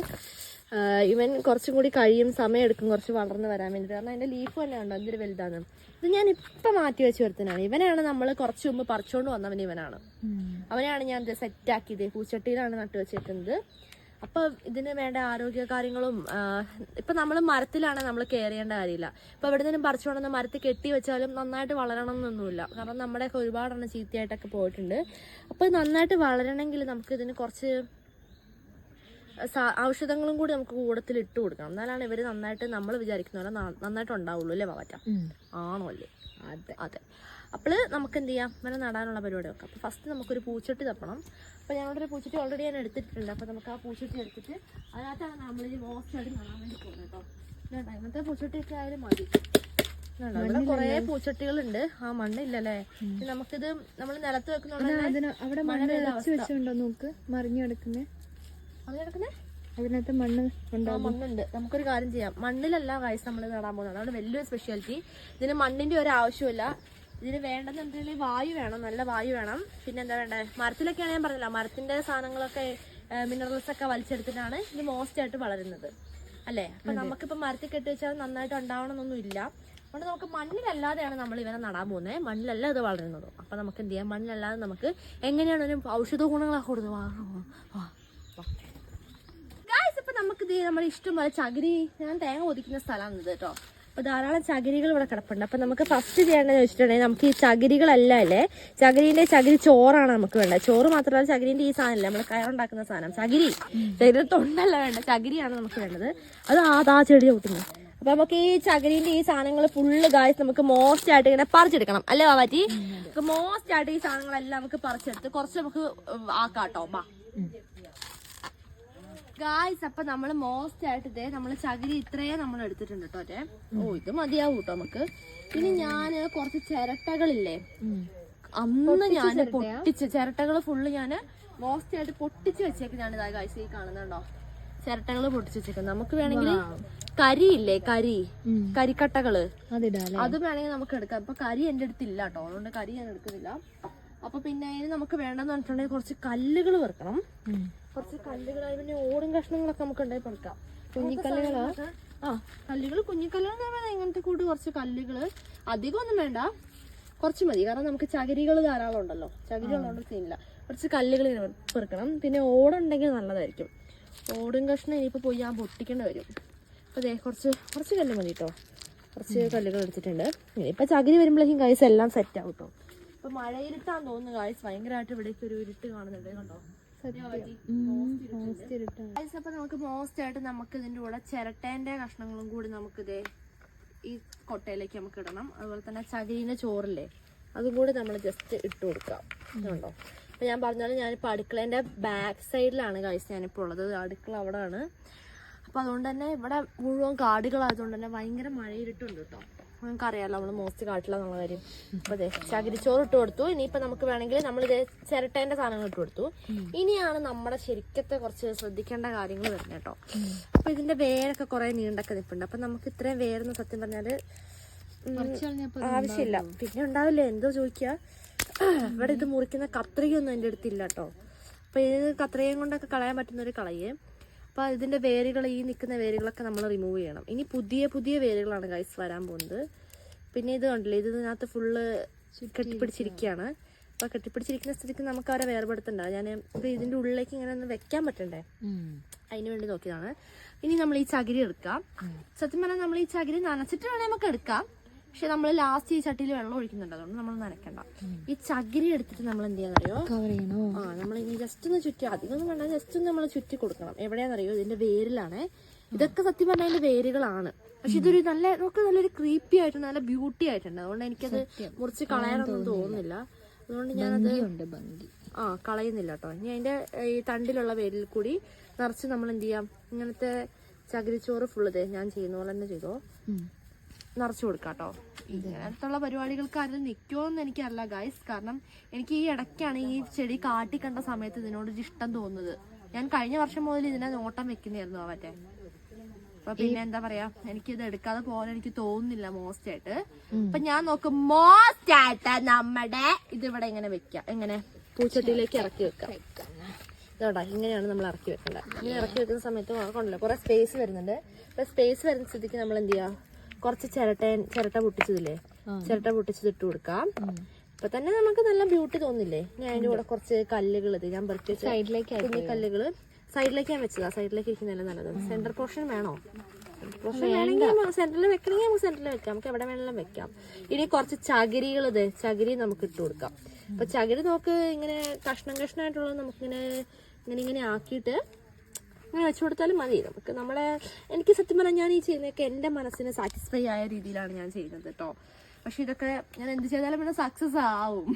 ഇവൻ കുറച്ചും കൂടി കഴിയും, സമയം എടുക്കും കുറച്ച് വളർന്ന് വരാൻ വേണ്ടിയിട്ട്. കാരണം അതിന്റെ ലീഫ് തന്നെ ഉണ്ടോ എന്തൊരു വലുതാണ്. ഇത് ഞാൻ ഇപ്പം മാറ്റി വെച്ച് വരുത്തനാണ്. ഇവനാണ് നമ്മൾ കുറച്ച് മുമ്പ് പറിച്ചുകൊണ്ട് വന്നവൻ. ഇവനാണ്, അവനെയാണ് ഞാൻ സെറ്റാക്കിയത്. പൂച്ചട്ടിയിലാണ് നട്ടു വെച്ചേക്കുന്നത്. അപ്പം ഇതിന് വേണ്ട ആരോഗ്യ കാര്യങ്ങളും ഇപ്പം നമ്മൾ മരത്തിലാണ് നമ്മൾ കെയർ ചെയ്യേണ്ട കാര്യമില്ല. ഇപ്പം എവിടെ നിന്നും പറിച്ചുകൊണ്ടുവന്ന മരത്തിൽ കെട്ടി വെച്ചാലും നന്നായിട്ട് വളരണം എന്നൊന്നുമില്ല. കാരണം നമ്മുടെയൊക്കെ ഒരുപാടെണ്ണം ചീത്തയായിട്ടൊക്കെ പോയിട്ടുണ്ട്. അപ്പോൾ നന്നായിട്ട് വളരണമെങ്കിൽ നമുക്ക് ഇതിന് കുറച്ച് ഔഷധങ്ങളും കൂടി നമുക്ക് കൂടത്തിൽ ഇട്ട് കൊടുക്കണം. എന്നാലാണ് ഇവർ നന്നായിട്ട് നമ്മൾ വിചാരിക്കുന്ന പോലെ നന്നായിട്ട് ഉണ്ടാവുള്ളൂ അല്ലേ പാവറ്റ. ആണോ അല്ലേ. അതെ. അപ്പോൾ നമുക്ക് എന്ത് ചെയ്യാം, ഇവനെ നടാനുള്ള പരിപാടി വെക്കാം. അപ്പോൾ ഫസ്റ്റ് നമുക്കൊരു പൂച്ചട്ടി തപ്പണം. അപ്പോൾ ഞങ്ങളുടെ ഒരു പൂച്ചട്ടി ഓൾറെഡി ഞാൻ എടുത്തിട്ടുണ്ട്. അപ്പോൾ നമുക്ക് ആ പൂച്ചട്ടി എടുത്തിട്ട് അതിനകത്താണ് നമ്മൾ ഈ മോസ്റ്റായിട്ട് നടാൻ വേണ്ടി പോകുന്നത് കേട്ടോ. വേണ്ട ഇങ്ങനത്തെ പൂച്ചട്ടിയൊക്കെ ആയാലും മതി. ഇവിടെ കുറേ പൂച്ചട്ടികളുണ്ട്. ആ മണ്ണില്ലല്ലേ. നമുക്കിത് നമ്മൾ നിലത്ത് വെക്കുന്നുണ്ടോ അവിടെ മണ്ണ് വെച്ചുണ്ടോ നോക്ക്. മറിഞ്ഞു കിടക്കുന്നേ അത് കിടക്കുന്നേ അതിനകത്ത് മണ്ണ് ഉണ്ടാവും. മണ്ണുണ്ട്. നമുക്കൊരു കാര്യം ചെയ്യാം, മണ്ണിലല്ല ഗൈസ് നമ്മൾ നടാൻ പോകുന്നത്. അതാണ് വലിയൊരു സ്പെഷ്യാലിറ്റി. ഇതിന് മണ്ണിന്റെ ഒരു ആവശ്യമില്ല. ഇതിന് വേണ്ടത് എന്തെങ്കിലും വായു വേണം, നല്ല വായു വേണം. പിന്നെ എന്താ വേണ്ടത്, മരത്തിലൊക്കെയാണ് ഞാൻ പറഞ്ഞില്ല, മരത്തിന്റെ സാധനങ്ങളൊക്കെ മിനറൽസ് ഒക്കെ വലിച്ചെടുത്തിട്ടാണ് ഇത് മോസ്റ്റ് ആയിട്ട് വളരുന്നത് അല്ലേ. അപ്പൊ നമുക്കിപ്പോ മരത്തിൽ കെട്ടി വെച്ചാൽ നന്നായിട്ട് ഉണ്ടാവണമെന്നൊന്നും ഇല്ല. അതുകൊണ്ട് നമുക്ക് മണ്ണിലല്ലാതെയാണ് നമ്മൾ ഇവനെ നടാൻ പോകുന്നത്. മണ്ണിലല്ല ഇത് വളരുന്നത്. അപ്പൊ നമുക്ക് എന്ത് ചെയ്യാം, മണ്ണിലല്ലാതെ നമുക്ക് എങ്ങനെയാണ് ഒരു ഔഷധ ഗുണങ്ങളൊക്കെ കൊടുക്കുന്നത്. ഇപ്പൊ നമുക്ക് ഇത് നമ്മുടെ ഇഷ്ടം പോലെ ചകിരി, ഞാൻ തേങ്ങ ഒതുക്കുന്ന സ്ഥലമാണ് ഇത് കേട്ടോ. അപ്പൊ ധാരാളം ചകിരികൾ ഇവിടെ കിടപ്പുണ്ട്. അപ്പൊ നമുക്ക് ഫസ്റ്റ് ചെയ്യേണ്ടതെന്ന് വെച്ചിട്ടുണ്ടെങ്കിൽ നമുക്ക് ഈ ചകിരികളെല്ലാം അല്ലേ, ചകിരി ചോറാണ് നമുക്ക് വേണ്ടത്. ചോറ് മാത്രമല്ല, ചകിരിന്റെ ഈ സാധനം നമ്മൾ കയറുണ്ടാക്കുന്ന സാധനം ചകിരി തൊണ്ടല്ല വേണ്ട, ചകിരിയാണ് നമുക്ക് വേണ്ടത്. അത് ആ ചെടി കൂട്ടുന്നത്. അപ്പൊ നമുക്ക് ഈ ചകിരിന്റെ ഈ സാധനങ്ങൾ ഫുള്ള് ഗായ്സ് നമുക്ക് മോസ്റ്റ് ആയിട്ട് ഇങ്ങനെ പറിച്ചെടുക്കണം അല്ലേ ബാബാറ്റി. നമുക്ക് മോസ്റ്റ് ആയിട്ട് ഈ സാധനങ്ങളെല്ലാം നമുക്ക് പറിച്ചെടുത്ത് കുറച്ച് നമുക്ക് ആക്കാട്ടോ. ഗായ്സ് അപ്പൊ നമ്മള് മോസ്റ്റ് ആയിട്ട് ഇതേ നമ്മള് ചകിരി ഇത്രയും നമ്മൾ എടുത്തിട്ടുണ്ട് കേട്ടോ. ഇത് മതിയാവും കേട്ടോ നമുക്ക്. ഇനി ഞാന് കുറച്ച് ചിരട്ടകളില്ലേ, അന്ന് ഞാൻ പൊട്ടിച്ച് ചിരട്ടകൾ ഫുള്ള് ഞാൻ മോസ്റ്റ് ആയിട്ട് പൊട്ടിച്ച് വെച്ചേക്കുന്നതാണ്. ഇതാ ഗായ്സ് ഈ കാണുന്നുണ്ടോ, ചിരട്ടകൾ പൊട്ടിച്ച് വെച്ചേക്കുന്നത്. നമുക്ക് വേണമെങ്കിൽ കരിയില്ലേ, കരിക്കട്ടകള് അത് വേണമെങ്കിൽ നമുക്ക് എടുക്കാം. ഇപ്പൊ കരി എന്റെ അടുത്തില്ല കേട്ടോ, അതുകൊണ്ട് കരി ഞാൻ എടുക്കുന്നില്ല. അപ്പൊ പിന്നെ ഇതിന് നമുക്ക് വേണ്ടെന്ന് പറഞ്ഞിട്ടുണ്ടെങ്കിൽ കുറച്ച് കല്ലുകൾ വെറുക്കണം. കുറച്ച് കല്ലുകൾ, പിന്നെ ഓടും കഷ്ണങ്ങളൊക്കെ നമുക്ക് ഉണ്ടായി പെറുക്കാം. കുഞ്ഞിക്കല്ലുകളാ, കല്ലുകൾ കുഞ്ഞിക്കല്ലുകൾ ഇങ്ങനത്തെ കൂട്ട് കുറച്ച് കല്ലുകള്. അധികം ഒന്നും വേണ്ട, കുറച്ച് മതി. കാരണം നമുക്ക് ചകിരികൾ ധാരാളം ഉണ്ടല്ലോ, ചകിരി ഉള്ളതുകൊണ്ട് ചെയ്യുന്നില്ല. കുറച്ച് കല്ലുകൾ പെറുക്കണം. പിന്നെ ഓടുണ്ടെങ്കിൽ നല്ലതായിരിക്കും. ഓടും കഷ്ണം ഇനിയിപ്പോ പോയി ഞാൻ പൊട്ടിക്കേണ്ടി വരും. അപ്പൊ കുറച്ച് കല്ല് മതി കേട്ടോ. കുറച്ച് കല്ലുകൾ എടുത്തിട്ടുണ്ട്. ഇനിയിപ്പൊ ചകിരി വരുമ്പോഴേക്കും ഗൈസ് എല്ലാം സെറ്റ് ആവും കേട്ടോ. ഇപ്പൊ മഴയിരുട്ടാന്ന് തോന്നുന്നു ഗൈസ്, ഭയങ്കരമായിട്ട് ഇവിടേക്ക് ഒരു ഇരുട്ട് കാണുന്നുണ്ട് കണ്ടോ. അപ്പൊ നമുക്ക് മോസ്റ്റ് ആയിട്ട് നമുക്ക് ഇതിന്റെ കൂടെ ചിരട്ടേന്റെ കഷ്ണങ്ങളും കൂടി നമുക്ക് ഇതേ ഈ കൊട്ടയിലേക്ക് നമുക്ക് ഇടണം. അതുപോലെ തന്നെ ചകിരിന്റെ ചോറില്ലേ, അതും കൂടി നമ്മൾ ജസ്റ്റ് ഇട്ട് കൊടുക്കാം കണ്ടോ. അപ്പൊ ഞാൻ പറഞ്ഞാലും ഞാനിപ്പോ അടുക്കളേന്റെ ബാക്ക് സൈഡിലാണ് ഗൈസ് ഞാനിപ്പോ ഉള്ളത്. അടുക്കള അവിടെ ആണ്. അപ്പൊ അതുകൊണ്ട് തന്നെ ഇവിടെ മുഴുവൻ കാടുകളായതുകൊണ്ട് തന്നെ ഭയങ്കര മഴയിരുട്ടുണ്ട് കേട്ടോ. നമുക്ക് അറിയാലോ നമ്മള് മോസ്റ്റ് കാട്ടിലെന്നുള്ള കാര്യം. അപ്പൊ അതെ ചകിരിച്ചോറ് ഇട്ട് കൊടുത്തു. ഇനിയിപ്പൊ നമുക്ക് വേണമെങ്കിൽ നമ്മളിത് ചിരട്ടേന്റെ സാധനങ്ങൾ ഇട്ട് കൊടുത്തു. ഇനിയാണ് നമ്മുടെ ശരിക്കത്തെ കുറച്ച് ശ്രദ്ധിക്കേണ്ട കാര്യങ്ങൾ വരുന്നത് കേട്ടോ. അപ്പൊ ഇതിന്റെ വേരൊക്കെ കുറെ നീണ്ടൊക്കെ നിൽപ്പുണ്ട്. അപ്പൊ നമുക്ക് ഇത്രയും വേരെന്ന് സത്യം പറഞ്ഞാല് ആവശ്യമില്ല. പിന്നെ ഉണ്ടാവില്ലേ, എന്തോ ചോദിക്കുക, ഇവിടെ ഇത് മുറിക്കുന്ന കത്രികയൊന്നും എൻ്റെ അടുത്തില്ല കേട്ടോ. അപ്പൊ ഇത് കത്രികയും കൊണ്ടൊക്കെ കളയാൻ പറ്റുന്ന ഒരു കളയേ. അപ്പൊ ഇതിന്റെ വേരുകൾ, ഈ നിൽക്കുന്ന വേരുകളൊക്കെ നമ്മൾ റിമൂവ് ചെയ്യണം. ഇനി പുതിയ വേരുകളാണ് ഗൈസ് വരാൻ പോകുന്നത്. പിന്നെ ഇത് കണ്ടില്ലേ, ഇതിനകത്ത് ഫുള്ള് കെട്ടിപ്പിടിച്ചിരിക്കുകയാണ്. അപ്പൊ കെട്ടിപ്പിടിച്ചിരിക്കുന്ന സ്ഥിതിക്ക് നമുക്ക് അവരെ വേർപെടുത്തണ്ട. ഞാൻ ഇപ്പൊ ഇതിന്റെ ഉള്ളിലേക്ക് ഇങ്ങനെ ഒന്ന് വെക്കാൻ പറ്റണ്ടേ, അതിന് വേണ്ടി നോക്കിയതാണ്. ഇനി നമ്മൾ ഈ ചകിരി എടുക്കാം. സത്യം പറഞ്ഞാൽ നമ്മൾ ഈ ചകിരി നനച്ചിട്ട് വേണേൽ നമുക്ക് എടുക്കാം. പക്ഷെ നമ്മൾ ലാസ്റ്റ് ഈ ചട്ടിയിൽ വെള്ളം ഒഴിക്കുന്നുണ്ട്, അതുകൊണ്ട് നമ്മൾ നനയ്ക്കണ്ട. ഈ ചകിരി എടുത്തിട്ട് നമ്മൾ എന്ത് ചെയ്യാന്നറിയോ, നമ്മൾ ഇനി ജസ്റ്റ് ഒന്ന് ചുറ്റി, അധികം ഒന്നും വേണ്ട, ജസ്റ്റ് ഒന്ന് നമ്മൾ ചുറ്റി കൊടുക്കണം. എവിടെയാണെന്നറിയോ, ഇതിന്റെ വേരിലാണ്. ഇതൊക്കെ സത്യം പറഞ്ഞാൽ അതിന്റെ വേരുകളാണ്. പക്ഷെ ഇതൊരു നല്ലൊരു ക്രീപ്പി ആയിട്ട് നല്ല ബ്യൂട്ടി ആയിട്ടുണ്ട്. അതുകൊണ്ട് എനിക്കത് മുറിച്ച് കളയാനൊന്നും തോന്നുന്നില്ല. അതുകൊണ്ട് ഞാനത് കളയുന്നില്ല കേട്ടോ. ഇനി അതിന്റെ ഈ തണ്ടിലുള്ള വേരിൽ കൂടി നിറച്ച് നമ്മൾ എന്ത് ചെയ്യാം, ഇങ്ങനത്തെ ചകിരിച്ചോറ് ഫുള്ള് ഞാൻ ചെയ്യുന്ന പോലെ തന്നെ ചെയ്തോ നിറച്ചു കൊടുക്കാം കേട്ടോ. ഇങ്ങനത്തുള്ള പരിപാടികൾക്ക് ആരും നിൽക്കുമോന്ന് എനിക്കറിയില്ല ഗൈസ്. കാരണം എനിക്ക് ഈ ഇടയ്ക്കാണ് ഈ ചെടി കാട്ടി കണ്ട സമയത്ത് ഇതിനോടൊരു ഇഷ്ടം തോന്നുന്നത്. ഞാൻ കഴിഞ്ഞ വർഷം മുതൽ ഇതിനെ നോട്ടം വെക്കുന്നതായിരുന്നു മറ്റേ. അപ്പൊ പിന്നെ എന്താ പറയാ, എനിക്കിത് എടുക്കാതെ പോകാൻ എനിക്ക് തോന്നുന്നില്ല മോസ്റ്റ് ആയിട്ട്. അപ്പൊ ഞാൻ നോക്കും മോസ്റ്റ് ആയിട്ട് നമ്മുടെ ഇതിവിടെ ഇങ്ങനെ വെക്കാം, എങ്ങനെ പൂച്ചട്ടിയിലേക്ക് ഇറക്കി വെക്കാം. ഇതോടാ ഇങ്ങനെയാണ് നമ്മൾ ഇറക്കി വെക്കേണ്ടത്. ഇങ്ങനെ ഇറക്കി വെക്കുന്ന സമയത്ത് കൊണ്ടല്ലോ കുറെ സ്പേസ് വരുന്നുണ്ട്. അപ്പൊ സ്പേസ് വരുന്ന സ്ഥിതിക്ക് നമ്മൾ എന്ത് ചെയ്യാം, കുറച്ച് ചിരട്ട പൊട്ടിച്ചതില്ലേ, ചിരട്ട പൊട്ടിച്ചത് ഇട്ട് കൊടുക്കാം. ഇപ്പൊ തന്നെ നമുക്ക് നല്ല ബ്യൂട്ടി തോന്നില്ലേ. ഞാൻ അതിന്റെ കൂടെ കുറച്ച് കല്ലുകൾ ഞാൻ പറിച്ച് കുഞ്ഞു കല്ലുകള് സൈഡിലേക്ക് ഞാൻ വെച്ചതാ. സൈഡിലേക്ക് ഇരിക്കുന്നതല്ല നല്ലത്. സെന്റർ പോർഷൻ വേണോ, പോർഷൻ വേണമെങ്കിൽ സെന്ററിൽ വെക്കണമെങ്കിൽ നമുക്ക് സെന്ററിൽ വെക്കാം, നമുക്ക് എവിടെ വേണമെങ്കിലും വെക്കാം. ഇനി കുറച്ച് ചകിരി നമുക്ക് ഇട്ട് കൊടുക്കാം. അപ്പൊ ചകിരി നമുക്ക് ഇങ്ങനെ കഷ്ണമായിട്ടുള്ളത് നമുക്കിങ്ങനെ ആക്കിയിട്ട് അങ്ങനെ വെച്ചു കൊടുത്താലും മതി നമുക്ക്. എനിക്ക് സത്യം പറഞ്ഞാൽ ഞാൻ ഈ ചെയ്യുന്നതൊക്കെ എൻ്റെ മനസ്സിന് സാറ്റിസ്ഫൈ ആയ രീതിയിലാണ് ഞാൻ ചെയ്യുന്നത് കേട്ടോ. പക്ഷെ ഇതൊക്കെ ഞാൻ എന്ത് ചെയ്താലും പിന്നെ സക്സസ് ആവും,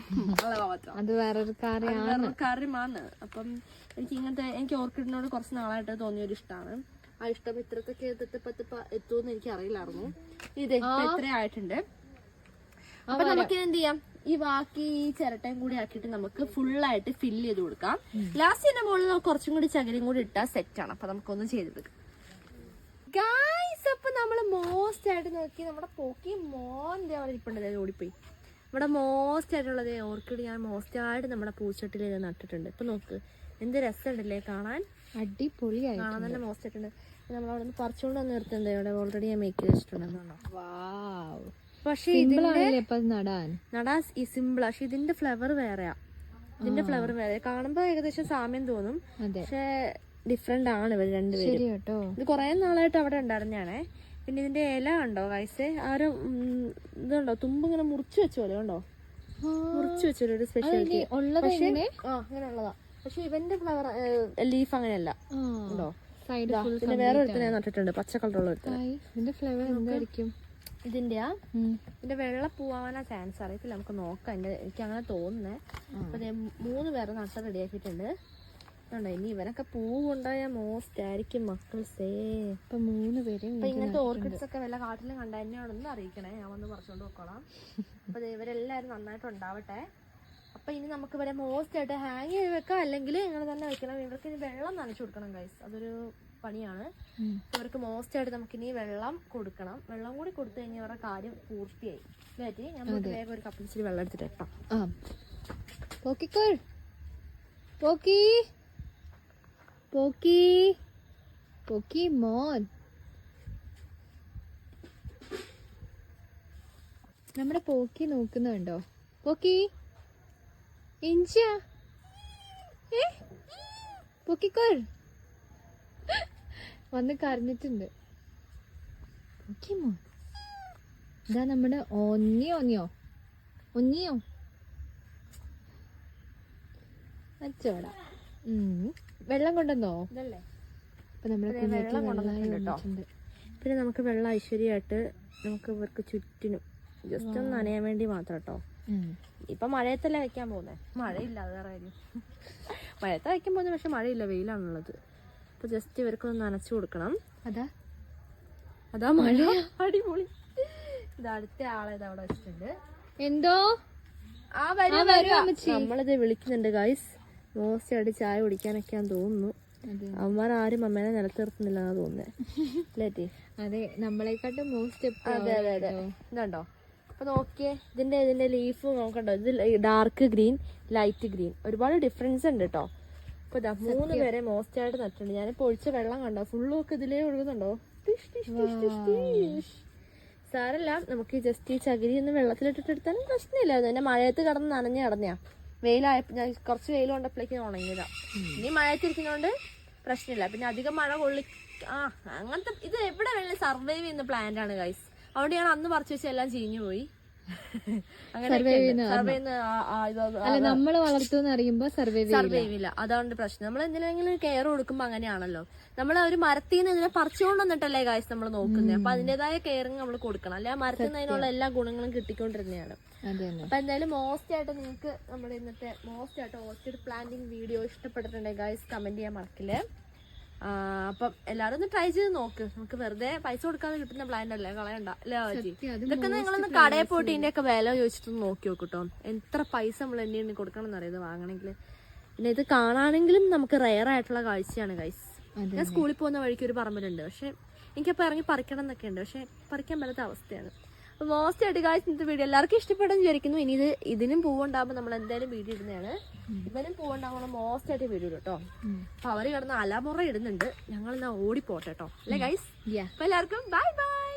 അത് വേറൊരു കാര്യമാണ്. അപ്പം എനിക്ക് ഓർക്കിഡിനോട് കുറച്ച് നാളായിട്ട് തോന്നിയൊരു ഇഷ്ടമാണ്. ആ ഇഷ്ടം ഇത്രത്തൊക്കെ എത്തുമെന്ന് എനിക്ക് അറിയില്ലായിരുന്നു. ഇത്രേ ആയിട്ടുണ്ട്. അപ്പൊ നമുക്ക് എന്ത് ചെയ്യാം, ഈ ബാക്കി ഈ ചിരട്ടയും കൂടി ആക്കിയിട്ട് നമുക്ക് ഫുള്ളായിട്ട് ഫില്ല് ചെയ്ത് കൊടുക്കാം. ലാസ്റ്റ് ഇതിന്റെ മുകളിൽ നമുക്ക് കുറച്ചും കൂടി ചകിരിയും കൂടി ഇട്ടാൽ സെറ്റാണ്. അപ്പൊ നമുക്കൊന്നും ചെയ്തെടുക്കാം ഗായ്സ്. അപ്പൊ നമ്മള് മോസ്റ്റ് ആയിട്ട് നോക്കി നമ്മുടെ പോക്കി മോന്റെ അവിടെ ഇരിപ്പുണ്ട്, ഓടിപ്പോയി. നമ്മുടെ മോസ്റ്റ് ആയിട്ടുള്ളത് ഓർക്കിഡ് ഞാൻ മോസ്റ്റ് ആയിട്ട് നമ്മുടെ പൂച്ചട്ടിയിൽ നട്ടിട്ടുണ്ട്. ഇപ്പൊ നോക്ക് എന്ത് രസമുണ്ടല്ലേ കാണാൻ, അടിപൊളിയായി കാണാൻ തന്നെ മോസ്റ്റ് ആയിട്ടുണ്ട്. നമ്മളവിടെ നിന്ന് പറിച്ചുകൊണ്ട് വന്ന് നിർത്തുന്നത് ഇവിടെ ഓൾറെഡി ഞാൻ മേക്ക് വെച്ചിട്ടുണ്ടെന്നാണോ. പക്ഷെ നടാൻ ഈ സിമ്പിൾ, പക്ഷെ ഇതിന്റെ ഫ്ലവർ വേറെയാ. ഇതിന്റെ ഫ്ലവർ വേറെ കാണുമ്പോ ഏകദേശം സാമ്യം തോന്നും, പക്ഷെ ഡിഫറെന്റ് ആണ് ഇവർ രണ്ടുപേരും. ഇത് കുറെ നാളായിട്ട് അവിടെ ഉണ്ടായിരുന്നാണേ. പിന്നെ ഇതിന്റെ ഇല കണ്ടോ ഗൈസ്, ആരോ ഇതുണ്ടോ തുമ്പ് ഇങ്ങനെ മുറിച്ചു വെച്ചോലോ, ഉണ്ടോ മുറിച്ചു വെച്ചോലോ, ഒരു സ്പെഷ്യാലിറ്റി. അങ്ങനെയുള്ളതാ. പക്ഷെ ഇവന്റെ ഫ്ലവർ ലീഫ് അങ്ങനെയല്ല, ഉണ്ടോ. പിന്നെ വേറെ ഒരുത്തിനെ നട്ടിട്ടുണ്ട്, പച്ച കളറുള്ള ഒരുത്തനെ. ഫ്ലവർ എന്തായിരിക്കും ഇതിന്റെയാ? ഇതിന്റെ വെള്ള പൂവാനാ ചാൻസ്, അറിയത്തില്ല, നമുക്ക് നോക്കാം. എനിക്ക് അങ്ങനെ തോന്നുന്നേ. അപ്പൊ 3 പേരെ നട്ട റെഡിയാക്കിയിട്ടുണ്ട്. ഇനി ഇവനൊക്കെ പൂവുണ്ടായ മോസ്റ്റ് ആയിരിക്കും മക്കൾസേ. ഇപ്പൊ 3 പേര്. അപ്പൊ ഇങ്ങനത്തെ ഓർക്കിഡ്സ് ഒക്കെ വല്ല കാട്ടിലും കണ്ട തന്നെയാണെന്ന് അറിയിക്കണേ, ഞാൻ വന്ന് പറിച്ചോണ്ട് നോക്കണം. അപ്പൊ ഇവരെല്ലാരും നന്നായിട്ട് ഉണ്ടാവട്ടെ. അപ്പൊ ഇനി നമുക്ക് ഇവരെ മോസ്റ്റ് ആയിട്ട് ഹാങ് ചെയ്ത് വെക്കാം, അല്ലെങ്കിൽ ഇങ്ങനെ തന്നെ വെക്കണം. ഇവർക്ക് ഇനി വെള്ളം നനച്ചു കൊടുക്കണം ഗൈസ്, അതൊരു പണിയാണ്. ഇവർക്ക് മോസ്റ്റ് ആയിട്ട് നമുക്ക് ഇനി വെള്ളം കൊടുക്കണം. വെള്ളം കൂടി കൊടുത്തു കഴിഞ്ഞാൽ ഇവരുടെ കാര്യം പൂർത്തിയായി. പറ്റി ഞാൻ വേഗം ഒരു കപ്പിച്ചിരി വെള്ളം എടുത്തിട്ട് ഇട്ടാം. പോക്കി പോക്കി പോക്കി മോൻ, നമ്മുടെ പോക്കി നോക്കുന്നുണ്ടോ? പോക്കി ഇഞ്ചിയാ പോക്കിക്കോൾ വന്ന് കരഞ്ഞിട്ടുണ്ട്. പോക്കി മോൻ ഇതാ നമ്മുടെ ഒന്നിയോ അച്ചോടാ. വെള്ളം കൊണ്ടുവന്നോ? അപ്പൊ നമ്മള് വെള്ളം കൊണ്ടുവന്നിട്ടുണ്ട്. പിന്നെ നമുക്ക് വെള്ളം ഐശ്വര്യമായിട്ട് നമുക്ക് ഇവർക്ക് ചുറ്റിനും ജസ്റ്റ് ഒന്ന് നനയാൻ വേണ്ടി മാത്രം കേട്ടോ. ഇപ്പൊ മഴയത്തല്ലേ വെക്കാൻ പോകുന്നേ, മഴയില്ല, അത് വേറെ കാര്യം. മഴയത്ത് വെക്കാൻ പോകുന്നത്, പക്ഷെ മഴയില്ല, വെയിലാണുള്ളത്. അപ്പൊ ജസ്റ്റ് ഇവർക്കൊന്ന് നനച്ചു കൊടുക്കണം. അതാ മഴ, അടിപൊളി. ഇത് അടുത്ത ആളെ ഇത് അവിടെ വെച്ചിട്ടുണ്ട്. എന്തോ നമ്മളിത് വിളിക്കുന്നുണ്ട് ഗൈസ്. മോസ്റ്റ് ആയിട്ട് ചായ കുടിക്കാനൊക്കെയാന്ന് തോന്നുന്നു. അവന്മാർ ആരും അമ്മേനെ നിലത്ത് നിർത്തുന്നില്ലെന്നാ തോന്നുന്നേ, അല്ലേ? അതെ, നമ്മളെക്കാട്ടും മോസ്റ്റ്. അതെ അതെ അതെ, ഇതുണ്ടോ? അപ്പൊ നോക്കിയേ, ഇതിന്റെ ലീഫ് നോക്കണ്ടോ? ഇത് ഡാർക്ക് ഗ്രീൻ, ലൈറ്റ് ഗ്രീൻ, ഒരുപാട് ഡിഫറൻസ് ഉണ്ട് കേട്ടോ. അപ്പൊ ഇതാ 3 പേരെ മോസ്റ്റ് ആയിട്ട് നട്ടിട്ടുണ്ട്. ഞാനിപ്പോ ഒഴിച്ച വെള്ളം കണ്ടോ, ഫുള്ളും ഒക്കെ ഇതിലേ ഒഴുകുന്നുണ്ടോ? സാരല്ല, നമുക്ക് ജസ്റ്റ് ഈ ചകിരി ഒന്ന് വെള്ളത്തിലിട്ടിട്ട് എടുത്താലും പ്രശ്നമില്ലായിരുന്നു. എന്നെ മഴയത്ത് കിടന്ന് നനഞ്ഞ് കിടന്നയാ. വെയിലായപ്പോ ഞാൻ കുറച്ച് വെയിൽ കൊണ്ടപ്പോഴേക്കും ഉണങ്ങിയതാ. ഇനി മഴയത്തിരിക്കുന്നോണ്ട് പ്രശ്നമില്ല. പിന്നെ അധികം മഴ അങ്ങനത്തെ ഇത് എവിടെ വേണമെങ്കിലും സർവൈവ് ചെയ്യുന്ന പ്ലാന്റ് ആണ് ഗൈസ്. അതുകൊണ്ട് ഞാൻ അന്ന് പറിച്ചു വെച്ച എല്ലാം ചീഞ്ഞു പോയി. നമ്മള് വളർത്തുമെന്ന് അറിയുമ്പോ സർവൈവ് ഇല്ല, അതാണ് പ്രശ്നം. നമ്മൾ എന്തിനെങ്കിലും കെയർ കൊടുക്കുമ്പോ അങ്ങനെയാണല്ലോ. നമ്മൾ ഒരു മരത്തിൽ നിന്ന് ഇതിനെ പറിച്ചുകൊണ്ട് വന്നിട്ടല്ലേ ഗൈസ് നമ്മൾ നോക്കുന്നത്. അപ്പൊ അതിന്റേതായ കെയറിങ് നമ്മൾ കൊടുക്കണം, അല്ലെ ആ മരത്തിൽ നിന്ന് അതിനുള്ള എല്ലാ ഗുണങ്ങളും കിട്ടിക്കൊണ്ടിരുന്നതാണ്. അപ്പൊ എന്തായാലും മോസ്റ്റ് ആയിട്ട് നിങ്ങൾക്ക് നമ്മുടെ ഇന്നത്തെ മോസ്റ്റ് ആയിട്ട് ഓർക്കിഡ് പ്ലാന്റിങ് വീഡിയോ ഇഷ്ടപ്പെട്ടിട്ടുണ്ടെങ്കിൽ ഗൈസ് കമന്റ് ചെയ്യാൻ മറക്കില്ലേ. അപ്പം എല്ലാരും ഒന്ന് ട്രൈ ചെയ്ത് നോക്ക്. നമുക്ക് വെറുതെ പൈസ കൊടുക്കാതെ കിട്ടുന്ന പ്ലാന്റ് അല്ലേ, കളയണ്ട അല്ലേ ചേച്ചി? ഇതൊക്കെ നിങ്ങളൊന്ന് കടയിൽ പോയിട്ട് ഇതിന്റെ ഒക്കെ വില ചോദിച്ചിട്ടൊന്ന് നോക്കി നോക്കൂട്ടോ. എത്ര പൈസ നമ്മൾ എണ്ണി കൊടുക്കണം എന്നറിയത് വാങ്ങണമെങ്കിൽ. പിന്നെ ഇത് കാണാനെങ്കിലും നമുക്ക് റെയർ ആയിട്ടുള്ള കാഴ്ചയാണ് ഗൈസ്. ഞാൻ സ്കൂളിൽ പോകുന്ന വഴിക്ക് ഒരു പറമ്പിലുണ്ട്, പക്ഷെ എനിക്കപ്പോൾ ഇറങ്ങി പറിക്കണം എന്നൊക്കെ ഉണ്ട്, പക്ഷെ പറിക്കാൻ പറ്റാത്ത അവസ്ഥയാണ്. അപ്പോൾ മോസ്റ്റ് ആയിട്ട് ഗൈസ് ഇന്നത്തെ വീഡിയോ എല്ലാവർക്കും ഇഷ്ടപ്പെടുമെന്ന് വിചാരിക്കുന്നു. ഇനി ഇതിനും പൂവുണ്ടാകുമ്പോൾ നമ്മൾ എന്തായാലും വീഡിയോ ഇടുന്നതാണ്. ഇവനും പൂവുണ്ടാകുമ്പോൾ മോസ്റ്റ് ആയിട്ട് വീഡിയോ ഇടും കേട്ടോ. അപ്പൊ അവര് കിടന്ന് അലമുറ ഇടുന്നുണ്ട്, ഞങ്ങൾ എന്നാ ഓടിപ്പോട്ടെ കേട്ടോ, അല്ലേ ഗൈസ്? അപ്പൊ എല്ലാവർക്കും ബൈ ബൈ.